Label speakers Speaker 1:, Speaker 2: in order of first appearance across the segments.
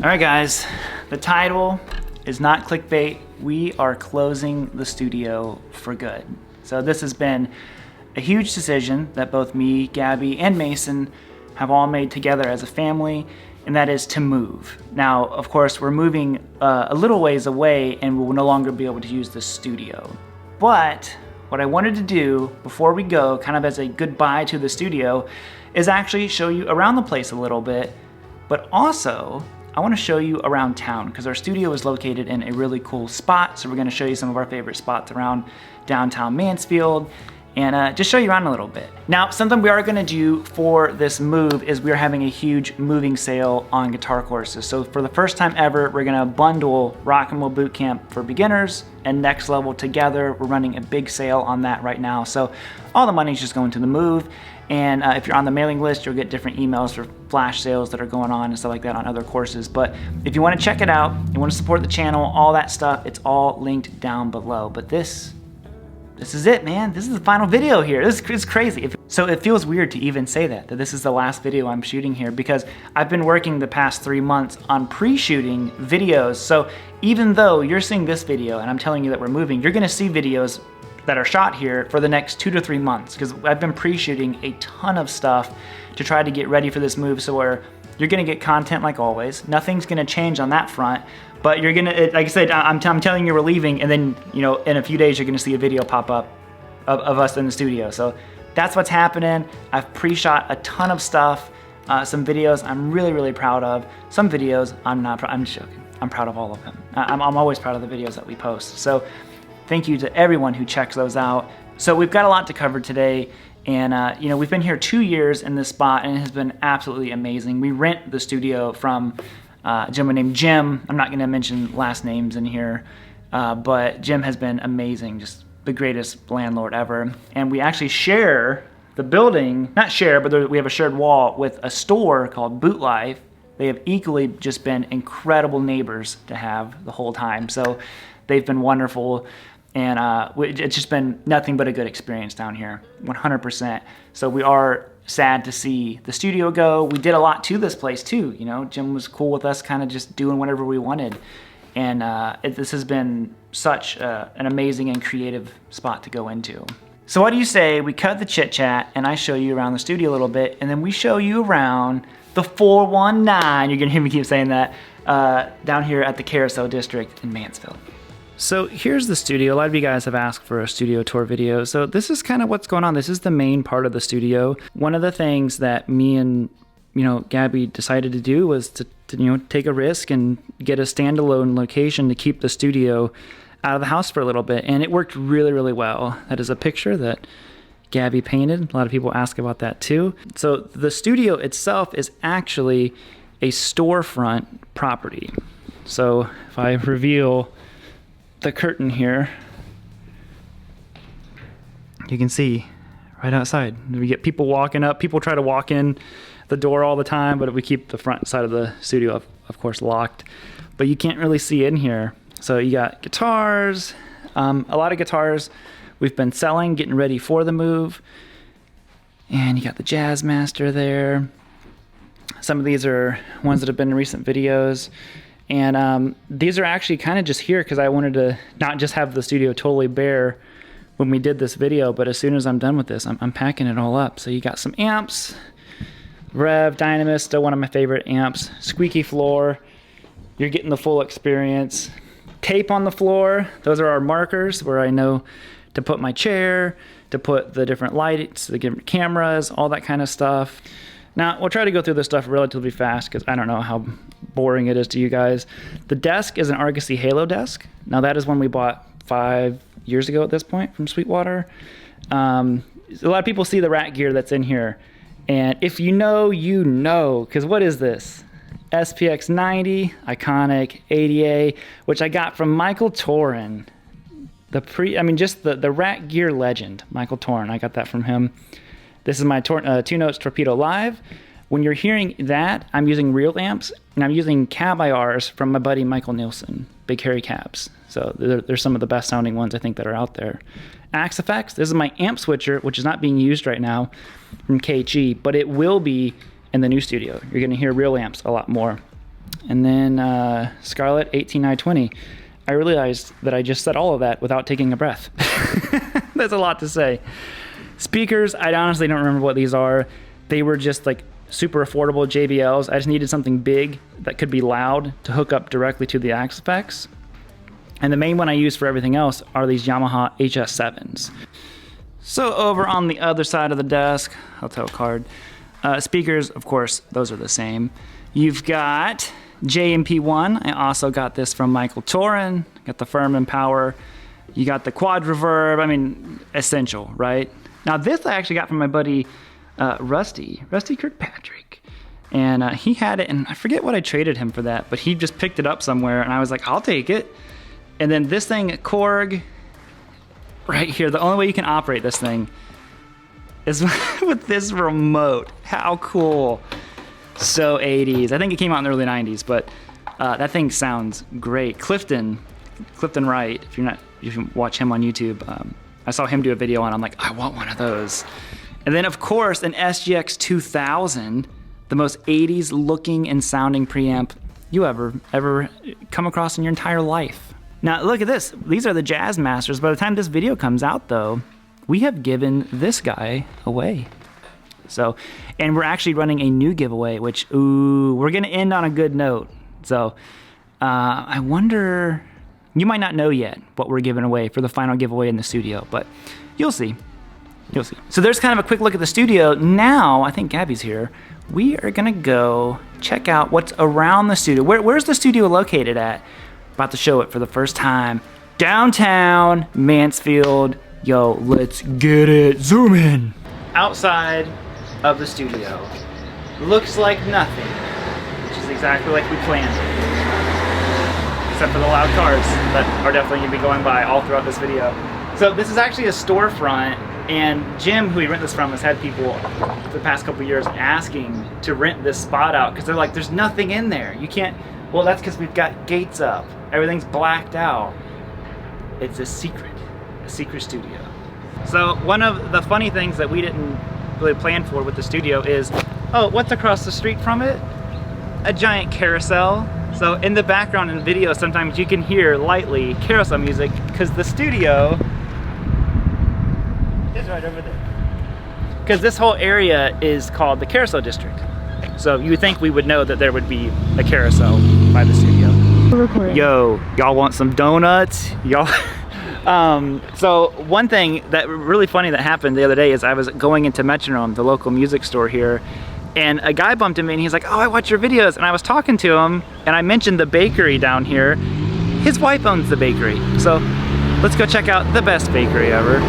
Speaker 1: All right, guys, the title is not clickbait. We are closing the studio for good. So this has been a huge decision that both me, Gabby, and Mason have all made together as a family, and that is to move. Now, of course, we're moving a little ways away and we'll no longer be able to use the studio. But what I wanted to do before we go, kind of as a goodbye to the studio, is actually show you around the place a little bit, but also I want to show you around town because our studio is located in a really cool spot. So we're going to show you some of our favorite spots around downtown Mansfield and just show you around a little bit. Now, something we are going to do for this move is we're having a huge moving sale on guitar courses. So for the first time ever, we're going to bundle Rock and Roll Boot Camp for beginners and Next Level together. We're running a big sale on that right now. So all the money's just going to the move. And if you're on the mailing list, you'll get different emails for flash sales that are going on and stuff like that on other courses. But if you want to check it out, you want to support the channel, all that stuff, it's all linked down below. But this is it, man. This is the final video here. This is crazy. So it feels weird to even say that this is the last video I'm shooting here because I've been working the past 3 months on pre-shooting videos. So even though you're seeing this video and I'm telling you that we're moving, you're gonna see videos that are shot here for the next 2 to 3 months because I've been pre-shooting a ton of stuff to try to get ready for this move. So where you're gonna get content like always. Nothing's gonna change on that front, but you're gonna, like I said, I'm telling you we're leaving and then, you know, in a few days you're gonna see a video pop up of us in the studio. So that's what's happening. I've pre-shot a ton of stuff, some videos I'm really, really proud of. Some videos I'm not proud, I'm just joking. I'm proud of all of them. I'm always proud of the videos that we post. So thank you to everyone who checks those out. So we've got a lot to cover today. And you know, we've been here 2 years in this spot and it has been absolutely amazing. We rent the studio from a gentleman named Jim. I'm not gonna mention last names in here, but Jim has been amazing, just the greatest landlord ever. And we actually share the building, not share, but we have a shared wall with a store called Boot Life. They have equally just been incredible neighbors to have the whole time. So they've been wonderful. And it's just been nothing but a good experience down here, 100%. So we are sad to see the studio go. We did a lot to this place too. You know, Jim was cool with us kind of just doing whatever we wanted. And this has been such an amazing and creative spot to go into. So what do you say we cut the chit chat and I show you around the studio a little bit and then we show you around the 419, you're gonna hear me keep saying that, down here at the Carousel District in Mansfield. So here's the studio. A lot of you guys have asked for a studio tour video. So this is kind of what's going on. This is the main part of the studio. One of the things that me and, you know, Gabby decided to do was to you know, take a risk and get a standalone location to keep the studio out of the house for a little bit. And it worked really, really well. That is a picture that Gabby painted. A lot of people ask about that too. So the studio itself is actually a storefront property. So if I reveal the curtain here, you can see right outside. We get people walking up. People try to walk in the door all the time, but we keep the front side of the studio, of course, locked. But you can't really see in here. So you got guitars, a lot of guitars we've been selling, getting ready for the move. And you got the Jazz Master there. Some of these are ones that have been in recent videos. And these are actually kind of just here because I wanted to not just have the studio totally bare when we did this video, but as soon as I'm done with this, I'm packing it all up. So you got some amps, Rev, Dynamis, still one of my favorite amps, squeaky floor, you're getting the full experience. Tape on the floor, those are our markers where I know to put my chair, to put the different lights, the different cameras, all that kind of stuff. Now, we'll try to go through this stuff relatively fast because I don't know how boring it is to you guys. The desk is an Argosy Halo desk. Now, that is one we bought 5 years ago at this point from Sweetwater. A lot of people see the rat gear that's in here. And if you know, you know. Because what is this? SPX 90, iconic, ADA, which I got from Michael Torin. Just the rat gear legend, Michael Torin. I got that from him. This is my 2 Notes Torpedo Live. When you're hearing that, I'm using real amps, and I'm using cab IRs from my buddy Michael Nielsen, Big Hairy Cabs. So they're some of the best sounding ones I think that are out there. Axe Effects, this is my amp switcher, which is not being used right now from KG, but it will be in the new studio. You're gonna hear real amps a lot more. And then Scarlett 18920. I realized that I just said all of that without taking a breath. That's a lot to say. Speakers, I honestly don't remember what these are. They were just like super affordable JBLs. I just needed something big that could be loud to hook up directly to the Axe. And the main one I use for everything else are these Yamaha HS7s. So over on the other side of the desk, hotel card, speakers, of course, those are the same. You've got JMP1. I also got this from Michael Torin. Got the Furman Power. You got the Quad Reverb. I mean, essential, right? Now this I actually got from my buddy Rusty Kirkpatrick. And he had it, and I forget what I traded him for that, but he just picked it up somewhere, and I was like, I'll take it. And then this thing, Korg, right here, the only way you can operate this thing is with this remote. How cool. So 80s. I think it came out in the early 90s, but that thing sounds great. Clifton Wright, if you watch him on YouTube, I saw him do a video on it. I'm like, I want one of those. And then of course an SGX 2000, the most 80s looking and sounding preamp you ever come across in your entire life. Now look at this. These are the Jazz Masters. By the time this video comes out though, we have given this guy away. So, and we're actually running a new giveaway, which, ooh, we're gonna end on a good note. So, I wonder, you might not know yet what we're giving away for the final giveaway in the studio, but you'll see. You'll see. So there's kind of a quick look at the studio. Now, I think Gabby's here. We are gonna go check out what's around the studio. Where's the studio located at? About to show it for the first time. Downtown Mansfield. Yo, let's get it. Zoom in. Outside of the studio. Looks like nothing, which is exactly like we planned. Except for the loud cars that are definitely gonna be going by all throughout this video. So this is actually a storefront, and Jim, who we rent this from, has had people for the past couple years asking to rent this spot out because they're like, there's nothing in there. You can't, well, that's because we've got gates up. Everything's blacked out. It's a secret studio. So one of the funny things that we didn't really plan for with the studio is, oh, what's across the street from it? A giant carousel. So in the background in video, sometimes you can hear lightly carousel music because the studio is right over there. Because this whole area is called the Carousel District. So you would think we would know that there would be a carousel by the studio. Yo, y'all want some donuts? Y'all. So one thing that really funny that happened the other day is I was going into Metronome, the local music store here, and a guy bumped into me and he's like, oh, I watch your videos. And I was talking to him and I mentioned the bakery down here. His wife owns the bakery. So let's go check out the best bakery ever.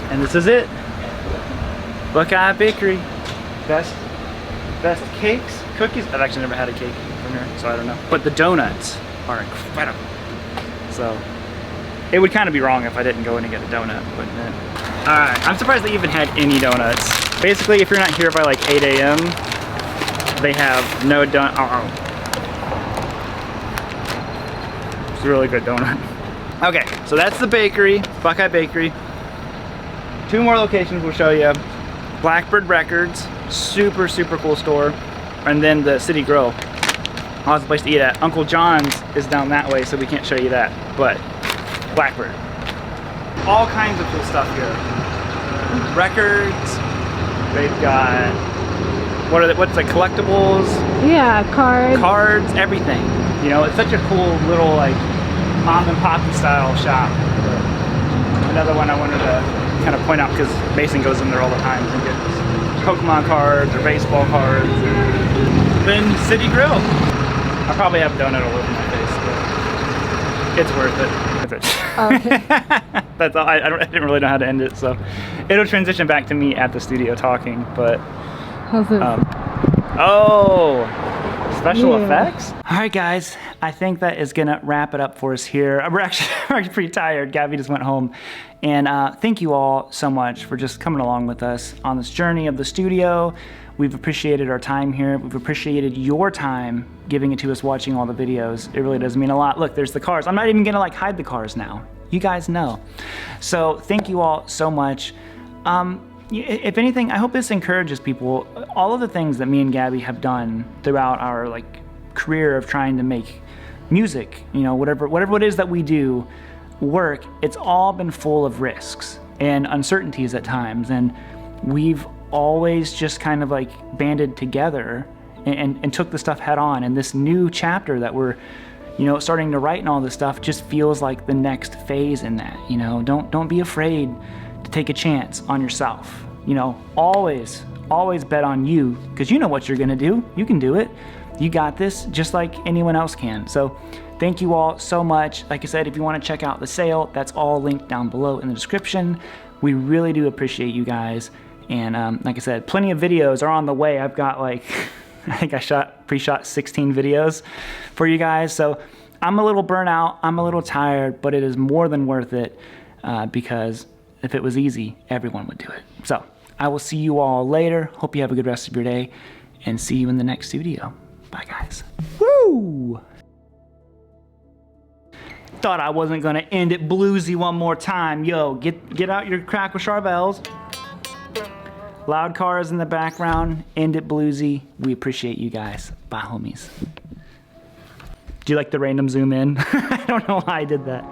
Speaker 1: And this is it. Buckeye Bakery. Best cakes, cookies. I've actually never had a cake from here, so I don't know. But the donuts are incredible. So it would kind of be wrong if I didn't go in and get a donut, wouldn't it? All right, I'm surprised they even had any donuts. Basically, if you're not here by like 8 a.m., they have no donut. It's a really good donut. Okay, so that's the bakery, Buckeye Bakery. 2 more locations we'll show you. Blackbird Records, super cool store. And then the City Grill. Awesome place to eat at. Uncle John's is down that way, so we can't show you that. But Blackbird. All kinds of cool stuff here. Records. They've got, what's like, collectibles? Yeah, cards. Cards, everything. You know, it's such a cool little like mom and poppy style shop. Another one I wanted to kind of point out because Mason goes in there all the time and gets Pokemon cards or baseball cards. Then City Grill. I probably have a donut all over my face, but it's worth it. Okay. That's all. I didn't really know how to end it, so it'll transition back to me at the studio talking. But
Speaker 2: how's it?
Speaker 1: Oh, special effects. All right, guys, I think that is gonna wrap it up for us here. We're actually pretty tired. Gabby just went home. And thank you all so much for just coming along with us on this journey of the studio. We've appreciated our time here. We've appreciated your time giving it to us, watching all the videos. It really does mean a lot. Look, there's the cars. I'm not even gonna like hide the cars now. You guys know. So thank you all so much. If anything, I hope this encourages people. All of the things that me and Gabby have done throughout our like career of trying to make music, you know, whatever it is that we do work, it's all been full of risks and uncertainties at times. And we've always just kind of like banded together and took the stuff head on. And this new chapter that we're, you know, starting to write and all this stuff just feels like the next phase in that. You know, don't be afraid to take a chance on yourself. You know, always bet on you, because you know what you're gonna do. You can do it. You got this just like anyone else can. So thank you all so much. Like I said, if you want to check out the sale, that's all linked down below in the description. We really do appreciate you guys. And like I said, plenty of videos are on the way. I've got like, I think I pre-shot 16 videos for you guys. So I'm a little burnt out, I'm a little tired, but it is more than worth it because if it was easy, everyone would do it. So I will see you all later. Hope you have a good rest of your day and see you in the next studio. Bye guys. Woo! Thought I wasn't gonna end it bluesy one more time. Yo, get out your Crackle Charvels. Loud cars in the background, end it bluesy. We appreciate you guys. Bye, homies. Do you like the random zoom in? I don't know why I did that.